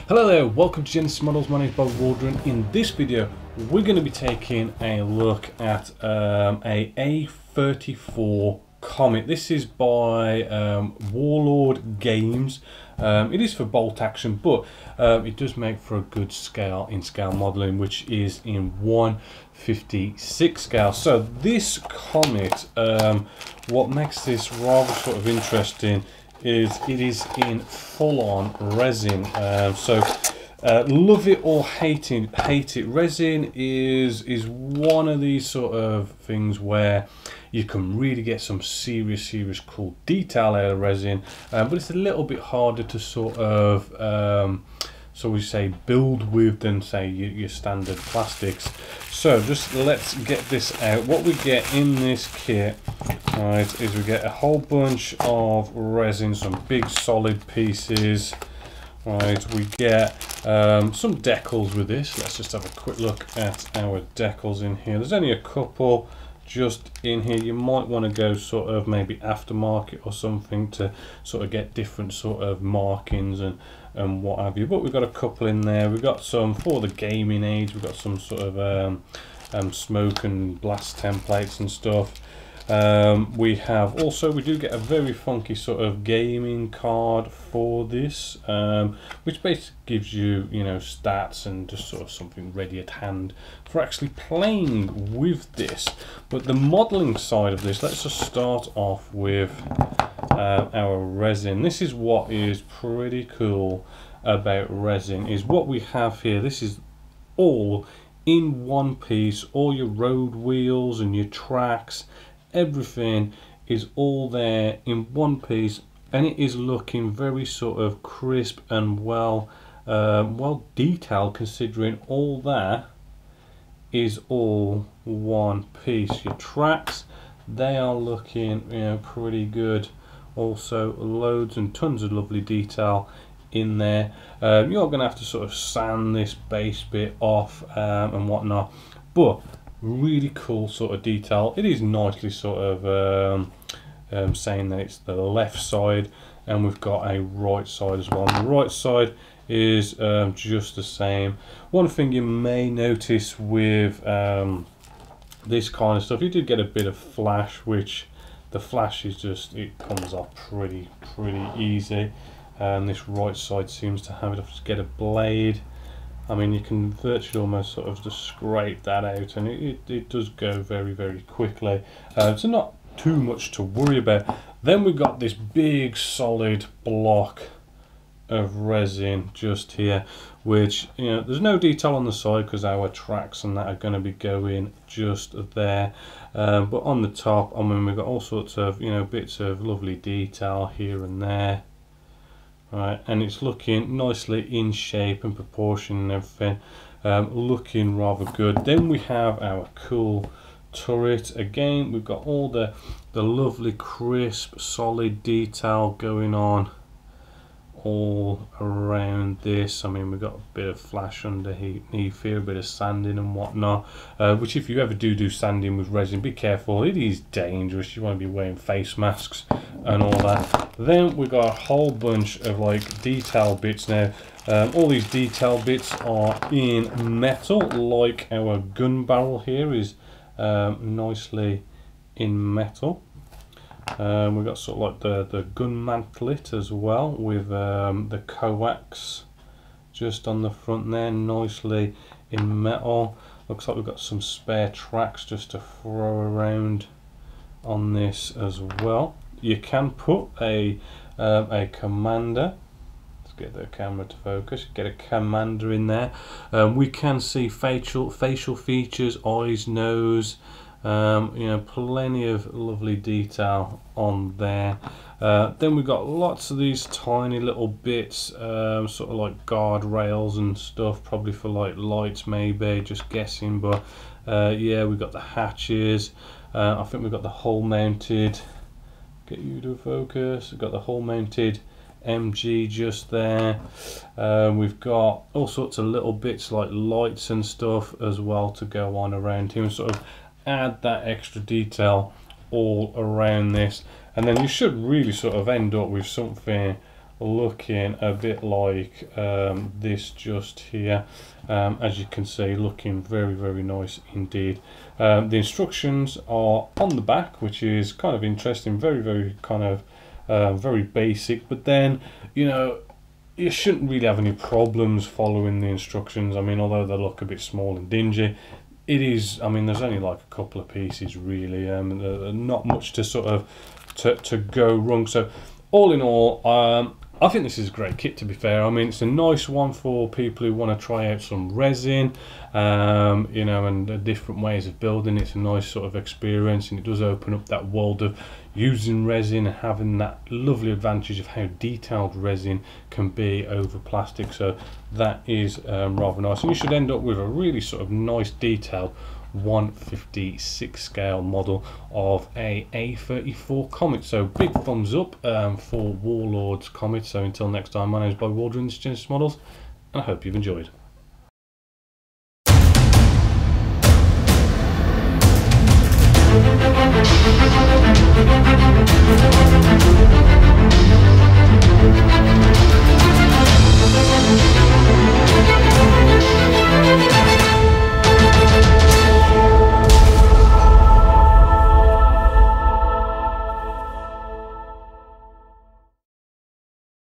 Hello there, welcome to Genesis Models. My name is Warlord, and in this video we're going to be taking a look at a A34 Comet. This is by Warlord Games. It is for bolt action, but it does make for a good scale in scale modeling, which is in 1/56 scale. So this Comet, what makes this rather sort of interesting is it is in full-on resin. Love it or hate it. Resin is one of these sort of things where you can really get some serious cool detail out of resin, but it's a little bit harder to sort of so we say build with than say your standard plastics. So just let's get this out. What we get in this kit, right, is we get a whole bunch of resin, some big solid pieces. Right, we get some decals with this. Let's just have a quick look at our decals in here. There's only a couple just in here. You might want to go sort of maybe aftermarket or something to sort of get different sort of markings and what have you, but we've got a couple in there. We've got some for the gaming age. We've got some sort of smoke and blast templates and stuff. We do get a very funky sort of gaming card for this, which basically gives you, stats and just sort of something ready at hand for actually playing with this. But the modeling side of this, let's just start off with our resin. This is what is pretty cool about resin, is what we have here. This is all in one piece. All your road wheels and your tracks, everything is all there in one piece, and it is looking very sort of crisp and well detailed, considering all that is all one piece. Your tracks, they are looking pretty good. Also loads and tons of lovely detail in there. You're gonna have to sort of sand this base bit off and whatnot, but really cool sort of detail. It is nicely sort of saying that it's the left side, and we've got a right side as well. And the right side is just the same. One thing you may notice with this kind of stuff, you do get a bit of flash, which the flash is just, it comes off pretty easy. And this right side seems to have it. I'll just get a blade. I mean, you can virtually almost sort of just scrape that out, and it does go very quickly. So not too much to worry about. Then we've got this big solid block of resin just here, which, there's no detail on the side because our tracks and that are going to be going just there. But on the top, I mean, we've got all sorts of, bits of lovely detail here and there. Right, and it's looking nicely in shape and proportion and everything, looking rather good. Then we have our cool turret. Again, we've got all the lovely crisp solid detail going on all around this. I mean, we've got a bit of flash underneath here, a bit of sanding and whatnot, which if you ever do sanding with resin, be careful, it is dangerous. You want to be wearing face masks and all that. Then we've got a whole bunch of like detail bits now. All these detail bits are in metal, like our gun barrel here is nicely in metal. We've got sort of like the gun mantlet as well, with the coax just on the front there, nicely in metal. Looks like we've got some spare tracks just to throw around on this as well. You can put a commander. Let's get the camera to focus. Get a commander in there. We can see facial features, eyes, nose, You know, plenty of lovely detail on there. Then we've got lots of these tiny little bits, sort of like guardrails and stuff, probably for like lights maybe, just guessing, but yeah, we've got the hatches. I think we've got the hull mounted, get you to focus, we've got the hull mounted MG just there. We've got all sorts of little bits like lights and stuff as well to go on around here and sort of add that extra detail all around this, and then you should really sort of end up with something looking a bit like this just here. As you can see, looking very nice indeed. The instructions are on the back, which is kind of interesting, very kind of very basic, but then, you know, you shouldn't really have any problems following the instructions. I mean, although they look a bit small and dingy, it is, I mean, there's only like a couple of pieces really, not much to sort of to go wrong. So all in all, I think this is a great kit, to be fair. I mean, it's a nice one for people who want to try out some resin, you know, and different ways of building. It's a nice sort of experience, and it does open up that world of using resin and having that lovely advantage of how detailed resin can be over plastic. So that is rather nice, and you should end up with a really sort of nice detailed 1/56 scale model of a A34 Comet. So big thumbs up for Warlord's Comet. So until next time, my name is Warlord, and this is Genesis Models, and I hope you've enjoyed. We'll be right back.